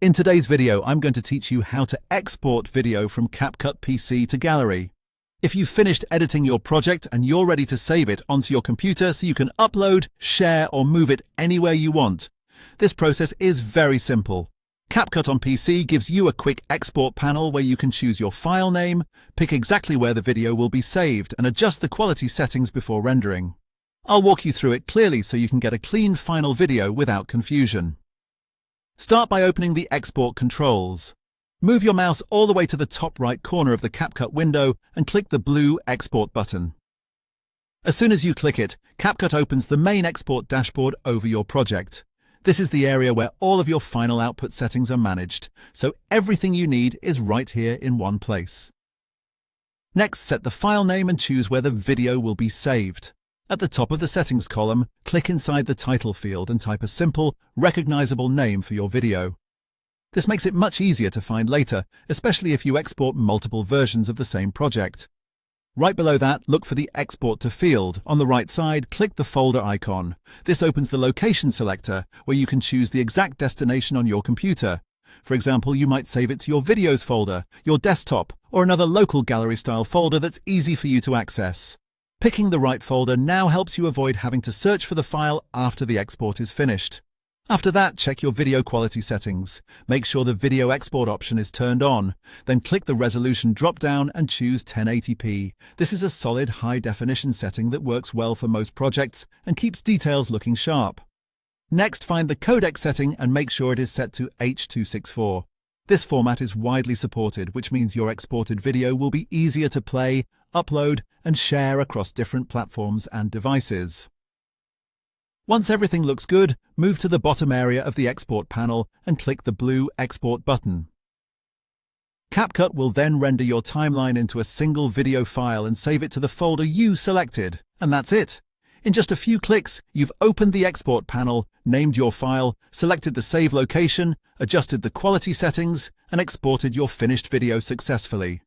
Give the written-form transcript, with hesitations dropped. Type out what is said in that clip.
In today's video, I'm going to teach you how to export video from CapCut PC to gallery. If you've finished editing your project and you're ready to save it onto your computer so you can upload, share, or move it anywhere you want, this process is very simple. CapCut on PC gives you a quick export panel where you can choose your file name, pick exactly where the video will be saved, and adjust the quality settings before rendering. I'll walk you through it clearly so you can get a clean final video without confusion. Start by opening the export controls. Move your mouse all the way to the top right corner of the CapCut window and click the blue Export button. As soon as you click it, CapCut opens the main export dashboard over your project. This is the area where all of your final output settings are managed, so everything you need is right here in one place. Next, set the file name and choose where the video will be saved. At the top of the settings column, click inside the title field and type a simple, recognizable name for your video. This makes it much easier to find later, especially if you export multiple versions of the same project. Right below that, look for the Export to field. On the right side, click the folder icon. This opens the location selector, where you can choose the exact destination on your computer. For example, you might save it to your Videos folder, your desktop, or another local gallery-style folder that's easy for you to access. Picking the right folder now helps you avoid having to search for the file after the export is finished. After that, check your video quality settings. Make sure the video export option is turned on. Then click the resolution drop-down and choose 1080p. This is a solid high-definition setting that works well for most projects and keeps details looking sharp. Next, find the codec setting and make sure it is set to H.264. This format is widely supported, which means your exported video will be easier to play, upload, and share across different platforms and devices. Once everything looks good, move to the bottom area of the export panel and click the blue Export button. CapCut will then render your timeline into a single video file and save it to the folder you selected. And that's it. In just a few clicks, you've opened the export panel, named your file, selected the save location, adjusted the quality settings, and exported your finished video successfully.